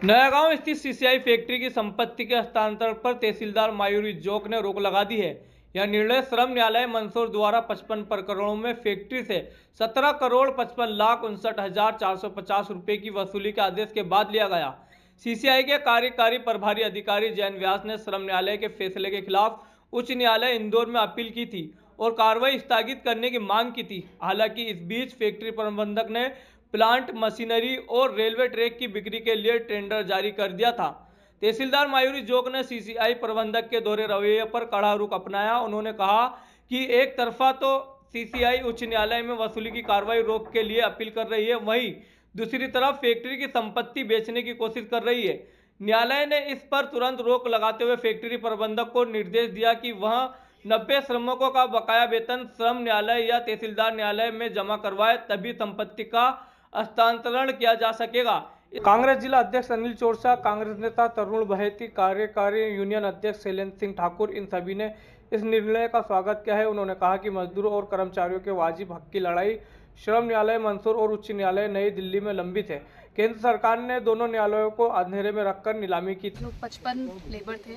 नयागांव स्थित CCI factory की संपत्ति के हस्तांतरण पर तहसीलदार मायूरी जोक ने रोक लगा दी है। यह निर्णय श्रम न्यायालय मंदसौर द्वारा 55 प्रकरणों में फैक्ट्री से 17,55,59,450 रुपए की वसूली के आदेश के बाद लिया गया। सीसीआई के कार्यकारी प्रभारी अधिकारी जैन व्यास ने श्रम न्यायालय के फैसले के खिलाफ उच्च न्यायालय इंदौर में अपील की थी और कार्रवाई स्थगित करने की मांग की थी। हालांकि इस बीच फैक्ट्री प्रबंधक ने प्लांट, मशीनरी और रेलवे ट्रैक की बिक्री के लिए टेंडर जारी कर दिया था। तहसीलदार मायूरी जोक ने सीसीआई प्रबंधक के दोहरे रवैये पर कड़ा रुख अपनाया। उन्होंने कहा कि एक तरफा तो सीसीआई उच्च न्यायालय में वसूली की कार्रवाई रोक के लिए अपील कर रही है, वहीं दूसरी तरफ फैक्ट्री की संपत्ति बेचने की कोशिश कर रही है। न्यायालय ने इस पर तुरंत रोक लगाते हुए फैक्ट्री प्रबंधक को निर्देश दिया कि वह 90 श्रमिकों का बकाया वेतन श्रम न्यायालय या तहसीलदार न्यायालय में जमा करवाए, तभी संपत्ति का हस्तांतरण किया जा सकेगा। कांग्रेस जिला अध्यक्ष अनिल चोरसा, कांग्रेस नेता तरुण बहेती, कार्यकारी यूनियन अध्यक्ष शैलेंद्र सिंह ठाकुर, इन सभी ने इस निर्णय का स्वागत किया है। उन्होंने कहा कि मजदूरों और कर्मचारियों के वाजिब हक की लड़ाई श्रम न्यायालय मंदसौर और उच्च न्यायालय नई दिल्ली में लंबित है। केंद्र सरकार ने दोनों न्यायालयों को अंधेरे में रखकर नीलामी की थी। 55 लेबर थे,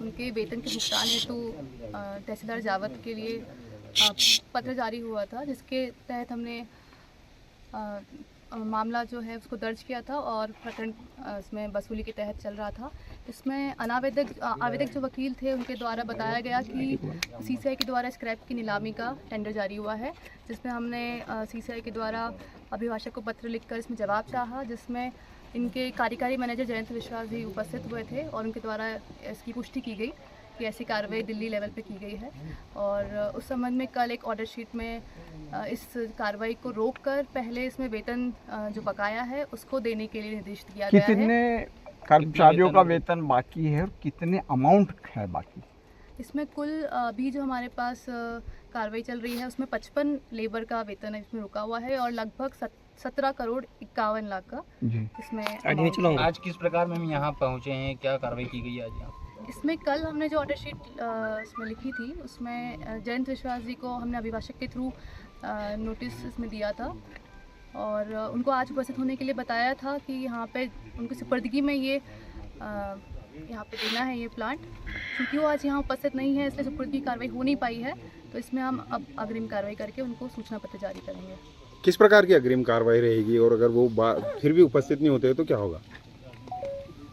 उनके वेतन के भुगतान हेतु तहसीलदार जावत के लिए पत्र जारी हुआ था, जिसके तहत हमने मामला जो है उसको दर्ज किया था और प्रकरण इसमें वसूली के तहत चल रहा था। इसमें आवेदक जो वकील थे उनके द्वारा बताया गया कि सीसीआई के द्वारा स्क्रैप की नीलामी का टेंडर जारी हुआ है, जिसमें हमने सीसीआई के द्वारा अभिभाषक को पत्र लिखकर इसमें जवाब चाहा, जिसमें इनके कार्यकारी मैनेजर जयंत विश्वास भी उपस्थित हुए थे और उनके द्वारा इसकी पुष्टि की गई कि ऐसी कार्रवाई दिल्ली लेवल पे की गई है। और उस संबंध में कल एक ऑर्डर शीट में इस कार्रवाई को रोककर पहले इसमें वेतन जो बकाया है उसको देने के लिए निर्देश दिया गया है। कितने कर्मचारियों का वेतन बाकी है और कितने अमाउंट है बाकी? इसमें कुल अभी जो हमारे पास कार्रवाई चल रही है उसमें 55 लेबर का वेतन इसमें रुका हुआ है और लगभग 17,51,00,000 का इसमें। आज किस प्रकार में हम यहाँ पहुँचे हैं, क्या कार्रवाई की गई आज यहाँ? इसमें कल हमने जो ऑर्डर शीट इसमें लिखी थी उसमें जयंत विश्वास जी को हमने अभिभाषक के थ्रू नोटिस इसमें दिया था और उनको आज उपस्थित होने के लिए बताया था कि यहाँ पे उनकी सुपर्दगी में ये यहाँ पे देना है ये प्लांट। क्योंकि वो आज यहाँ उपस्थित नहीं है इसलिए सुपर्दगी की कार्रवाई हो नहीं पाई है, तो इसमें हम अब अग्रिम कार्रवाई करके उनको सूचना पत्र जारी करेंगे। किस प्रकार की अग्रिम कार्रवाई रहेगी और अगर वो फिर भी उपस्थित नहीं होते तो क्या होगा?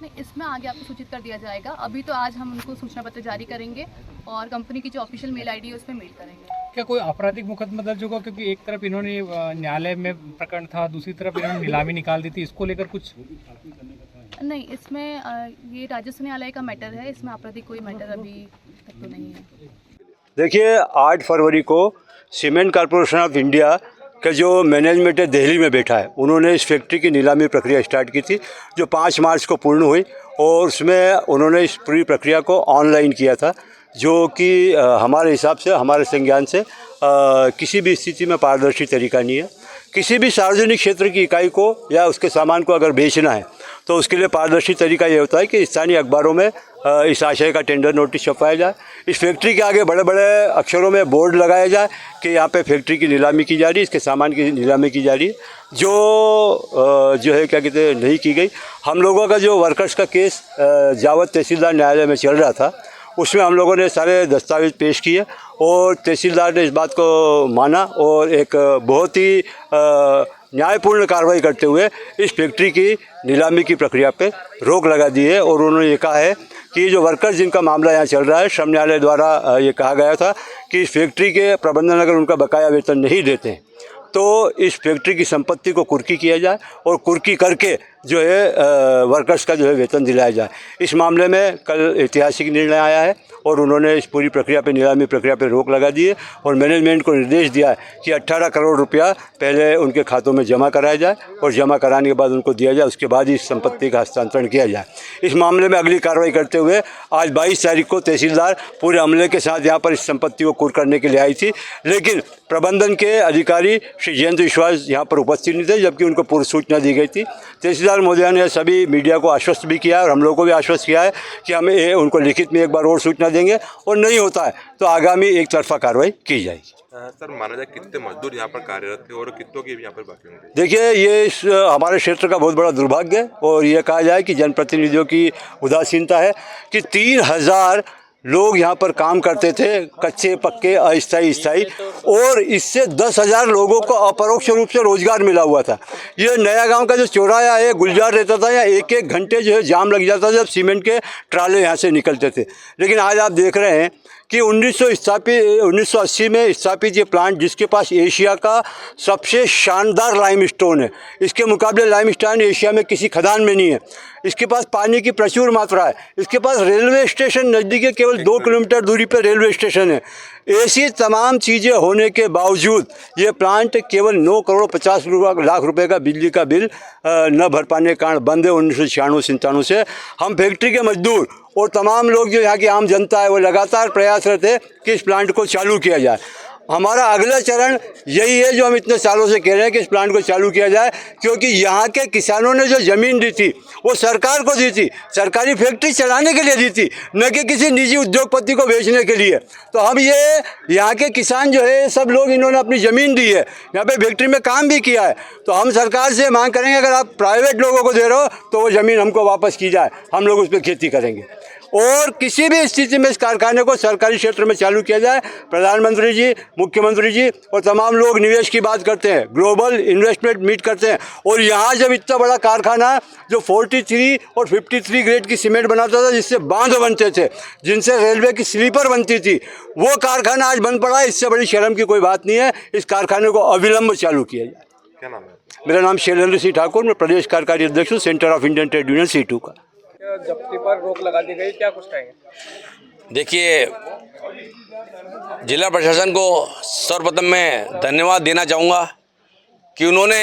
नहीं, इसमें आगे आपको सूचित कर दिया जाएगा। अभी तो आज हम उनको सूचना पत्र जारी करेंगे और कंपनी की जो ऑफिशियल मेल आईडी है उस पर मेल करेंगे। क्या कोई आपराधिक मुकदमा दर्ज होगा? क्योंकि एक तरफ इन्होंने न्यायालय में प्रकरण था, दूसरी तरफ इन्होंने नीलामी निकाल दी थी, इसको लेकर कुछ नहीं, इसमें ये राजस्व न्यायालय का मैटर है, इसमें आपराधिक कोई मैटर अभी तक तो नहीं है। देखिए, 8 फरवरी को सीमेंट कॉरपोरेशन ऑफ इंडिया का जो मैनेजमेंट है दिल्ली में बैठा है, उन्होंने इस फैक्ट्री की नीलामी प्रक्रिया स्टार्ट की थी जो 5 मार्च को पूर्ण हुई और उसमें उन्होंने इस पूरी प्रक्रिया को ऑनलाइन किया था, जो कि हमारे हिसाब से, हमारे संज्ञान से किसी भी स्थिति में पारदर्शी तरीका नहीं है। किसी भी सार्वजनिक क्षेत्र की इकाई को या उसके सामान को अगर बेचना है तो उसके लिए पारदर्शी तरीका ये होता है कि स्थानीय अखबारों में इस आशय का टेंडर नोटिस छपवाया जाए। इस फैक्ट्री के आगे बड़े बड़े अक्षरों में बोर्ड लगाया जाए कि यहाँ पे फैक्ट्री की नीलामी की जा रही है, इसके सामान की नीलामी की जा रही है, जो है क्या कहते हैं नहीं की गई। हम लोगों का जो वर्कर्स का केस जावत तहसीलदार न्यायालय में चल रहा था, उसमें हम लोगों ने सारे दस्तावेज पेश किए और तहसीलदार ने इस बात को माना और एक बहुत ही न्यायपूर्ण कार्रवाई करते हुए इस फैक्ट्री की नीलामी की प्रक्रिया पे रोक लगा दी है। और उन्होंने ये कहा है कि जो वर्कर्स जिनका मामला यहाँ चल रहा है, श्रम न्यायालय द्वारा ये कहा गया था कि इस फैक्ट्री के प्रबंधन अगर उनका बकाया वेतन नहीं देते हैं तो इस फैक्ट्री की संपत्ति को कुर्की किया जाए और कुर्की करके जो है वर्कर्स का जो है वेतन दिलाया जाए। इस मामले में कल ऐतिहासिक निर्णय आया है और उन्होंने इस पूरी प्रक्रिया पे, नीलामी प्रक्रिया पे रोक लगा दी है और मैनेजमेंट को निर्देश दिया है कि 18 करोड़ रुपया पहले उनके खातों में जमा कराया जाए और जमा कराने के बाद उनको दिया जाए, उसके बाद ही इस संपत्ति का हस्तांतरण किया जाए। इस मामले में अगली कार्रवाई करते हुए आज 22 तारीख को तहसीलदार पूरे अमले के साथ यहाँ पर इस संपत्ति को कुर्क करने के लिए आई थी, लेकिन प्रबंधन के अधिकारी श्री जयंत विश्वास यहाँ पर उपस्थित नहीं थे, जबकि उनको पूर्व सूचना दी गई थी। तहसीलदार महोदय ने सभी मीडिया को आश्वस्त भी किया है और हम लोगों को भी आश्वस्त किया है कि हम उनको लिखित में एक बार और सूचना देंगे और नहीं होता है तो आगामी एक तरफा कार्रवाई की जाएगी। सर माना जाए कितने मजदूर यहाँ पर कार्यरत थे और कितनों की यहाँ पर बाकी होंगे? देखिए, ये इस हमारे क्षेत्र का बहुत बड़ा दुर्भाग्य है और ये कहा जाए कि जनप्रतिनिधियों की उदासीनता है कि 3000 लोग यहाँ पर काम करते थे, कच्चे पक्के अस्थायी स्थायी, और इससे 10,000 लोगों को अपरोक्ष रूप से रोजगार मिला हुआ था। ये नया गांव का जो चौराहा है, गुलजार रहता था, या एक एक घंटे जो है जाम लग जाता था जब सीमेंट के ट्राले यहाँ से निकलते थे। लेकिन आज आप देख रहे हैं कि 1980 में स्थापित ये प्लांट, जिसके पास एशिया का सबसे शानदार लाइमस्टोन है, इसके मुकाबले लाइमस्टोन एशिया में किसी खदान में नहीं है। इसके पास पानी की प्रचुर मात्रा है, इसके पास रेलवे स्टेशन नज़दीक है, केवल 2 किलोमीटर दूरी पर रेलवे स्टेशन है। ऐसी तमाम चीज़ें होने के बावजूद ये प्लांट केवल 9 करोड़ 50 लाख रुपए का बिजली का बिल न भर पाने के कारण बंद है 1996-97 से। हम फैक्ट्री के मजदूर और तमाम लोग जो यहाँ की आम जनता है वो लगातार प्रयासरत है कि इस प्लांट को चालू किया जाए। हमारा अगला चरण यही है जो हम इतने सालों से कह रहे हैं कि इस प्लांट को चालू किया जाए, क्योंकि यहाँ के किसानों ने जो ज़मीन दी थी वो सरकार को दी थी, सरकारी फैक्ट्री चलाने के लिए दी थी, न कि किसी निजी उद्योगपति को बेचने के लिए। तो हम ये यहाँ के किसान जो है सब लोग, इन्होंने अपनी ज़मीन दी है, यहाँ पे फैक्ट्री में काम भी किया है, तो हम सरकार से मांग करेंगे अगर आप प्राइवेट लोगों को दे रहे हो तो वो ज़मीन हमको वापस की जाए, हम लोग उस पर खेती करेंगे। और किसी भी स्थिति में इस कारखाने को सरकारी क्षेत्र में चालू किया जाए। प्रधानमंत्री जी, मुख्यमंत्री जी और तमाम लोग निवेश की बात करते हैं, ग्लोबल इन्वेस्टमेंट मीट करते हैं, और यहाँ जब इतना बड़ा कारखाना जो 43 और 53 ग्रेड की सीमेंट बनाता था, जिससे बांध बनते थे, जिनसे रेलवे की स्लीपर बनती थी, वो कारखाना आज बंद पड़ा है। इससे बड़ी शर्म की कोई बात नहीं है। इस कारखाने को अविलंब चालू किया जाए। क्या नाम है? मेरा नाम शैलेंद्र सिंह ठाकुर, मैं प्रदेश कार्यकारी अध्यक्ष हूँ centre of Indian trade union C2 का। जब्ती पर रोक लगा दी गई, क्या कुछ कहेंगे? देखिए, जिला प्रशासन को सर्वप्रथम मैं धन्यवाद देना चाहूँगा कि उन्होंने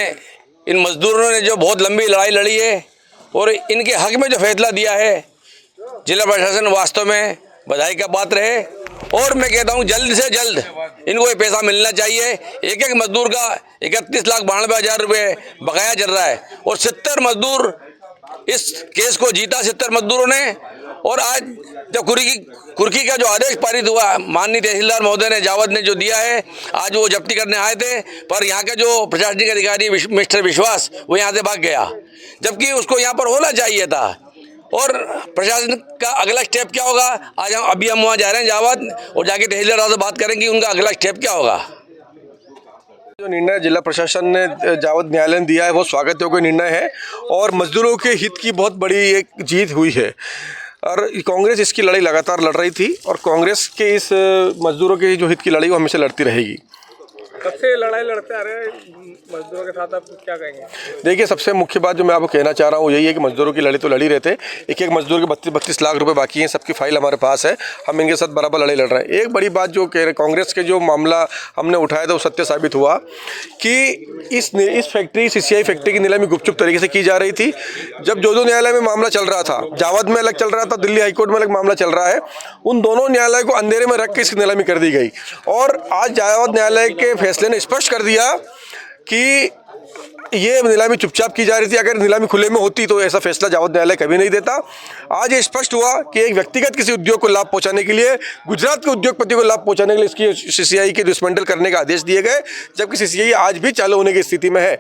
इन मजदूरों ने जो बहुत लंबी लड़ाई लड़ी है और इनके हक में जो फैसला दिया है, जिला प्रशासन वास्तव में बधाई का पात्र है। और मैं कहता हूँ जल्द से जल्द इनको ये पैसा मिलना चाहिए। एक एक मजदूर का 31,92,000 रुपये बकाया चल रहा है और 70 मजदूर इस केस को जीता, 70 मजदूरों ने। और आज जब कुर्की का जो आदेश पारित हुआ, माननीय तहसीलदार महोदय ने, जावद ने जो दिया है, आज वो जब्ती करने आए थे, पर यहाँ के जो प्रशासनिक अधिकारी मिस्टर विश्वास वो यहाँ से भाग गया, जबकि उसको यहाँ पर होना चाहिए था। और प्रशासन का अगला स्टेप क्या होगा, आज हम वहाँ जा रहे हैं जावद, और जाके तहसीलदार से बात करेंगे उनका अगला स्टेप क्या होगा। जो निर्णय जिला प्रशासन ने जावद न्यायालय ने दिया है वो स्वागत योग्य निर्णय है और मजदूरों के हित की बहुत बड़ी एक जीत हुई है। और कांग्रेस इसकी लड़ाई लगातार लड़ रही थी और कांग्रेस के इस मजदूरों के जो हित की लड़ाई वो हमेशा लड़ती रहेगी। कब से लड़ाई लड़ते आ रहे हैं मजदूरों के साथ, आप क्या कहेंगे? देखिए, सबसे मुख्य बात जो मैं आपको कहना चाह रहा हूँ यही है कि मजदूरों की लड़ाई तो लड़ी रहते हैं। एक एक मजदूर के 32 लाख रुपए बाकी हैं, सबकी फाइल हमारे पास है, हम इनके साथ बराबर लड़ाई लड़ रहे हैं। एक बड़ी बात जो कह रहे कांग्रेस के जो मामला हमने उठाया था वो सत्य साबित हुआ कि इस फैक्ट्री CCI फैक्ट्री की नीलामी गुपचुप तरीके से की जा रही थी। जब जो न्यायालय में मामला चल रहा था, जावद में अलग चल रहा था, दिल्ली हाईकोर्ट में अलग मामला चल रहा है, उन दोनों न्यायालय को अंधेरे में रख के इसकी नीलामी कर दी गई। और आज जावद न्यायालय के फैसले ने स्पष्ट कर दिया कि ये नीलामी चुपचाप की जा रही थी। अगर नीलामी खुले में होती तो ऐसा फैसला जावद न्यायालय कभी नहीं देता। आज ये स्पष्ट हुआ कि एक व्यक्तिगत किसी उद्योग को लाभ पहुंचाने के लिए, गुजरात के उद्योगपति को लाभ पहुंचाने के लिए इसकी CCI के डिसमेंटल करने का आदेश दिए गए, जबकि CCI आज भी चालू होने की स्थिति में है।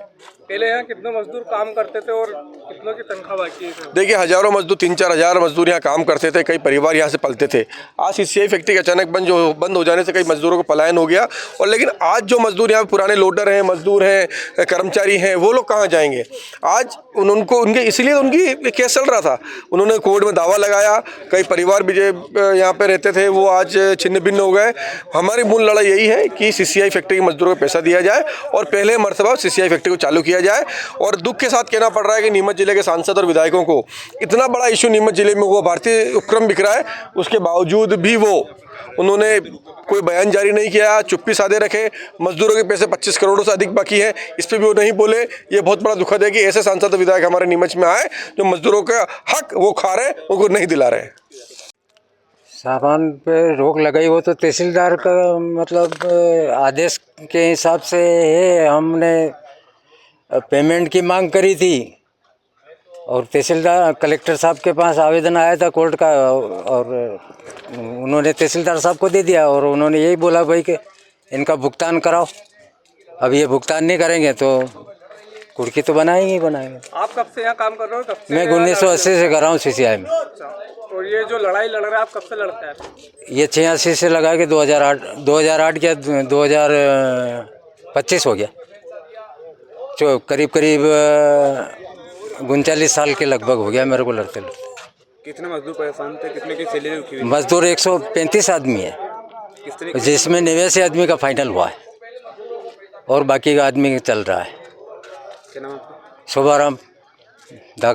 पहले यहाँ कितने मजदूर काम करते थे और कितनों की तनख्वाह बाकी है? देखिए, हजारों मजदूर, 3-4 हज़ार मजदूर यहाँ काम करते थे, कई परिवार यहाँ से पलते थे। आज CCI फैक्ट्री के अचानक बंद हो जाने से कई मजदूरों को पलायन हो गया। और लेकिन आज जो मजदूर यहाँ पुराने लोडर हैं, मजदूर हैं, कर्मचारी हैं, वो लोग कहाँ जाएंगे? आज उनके इसलिए उनकी केस चल रहा था, उन्होंने कोर्ट में दावा लगाया, कई परिवार भी यहाँ पे रहते थे वो आज छिन्न भिन्न हो गए। हमारी मूल लड़ाई यही है कि CCI फैक्ट्री के मजदूरों को पैसा दिया जाए और पहले मरतबा CCI फैक्ट्री को चालू किया जाए। और दुख के साथ कहना पड़ रहा है कि नीमच जिले के सांसद और विधायकों को इतना बड़ा इशू नीमच जिले में हुआ, भारतीय उपक्रम बिक रहा है, उसके बावजूद भी उन्होंने कोई बयान जारी नहीं किया, चुप्पी साधे रखे। मजदूरों के पैसे 25 करोड़ से अधिक बाकी है, इस पर भी वो नहीं बोले। ये बहुत बड़ा दुखद है कि ऐसे सांसद और विधायक हमारे नीमच में आए जो मजदूरों का हक वो खा रहे हैं, उनको नहीं दिला रहे हैं। सामान पे रोक लगाई वो तो तहसीलदार का मतलब आदेश के हिसाब से है। हमने पेमेंट की मांग करी थी और तहसीलदार कलेक्टर साहब के पास आवेदन आया था कोर्ट का और उन्होंने तहसीलदार साहब को दे दिया और उन्होंने यही बोला भाई कि इनका भुगतान कराओ। अब ये भुगतान नहीं करेंगे तो कुर्की तो बनाएंगे ही बनाएंगे। आप कब से यहाँ काम कर रहे हो? कब से? मैं 1980 से कर रहा हूँ CCI में। और ये जो लड़ाई लड़ रहा है आप कब से लड़ते हैं? ये 86 से लगा के 2008 क्या 2025 हो गया, जो करीब 39 साल के लगभग हो गया मेरे को लड़ते लड़ते। कितने मजदूर परेशान थे, कितने की सैलरी रुकी हुई? मजदूर 135 आदमी है, किस तरीके जिसमें 89 आदमी का फाइनल हुआ है और बाकी का आदमी चल रहा है। क्या नाम आपका? शुभाराम धागा।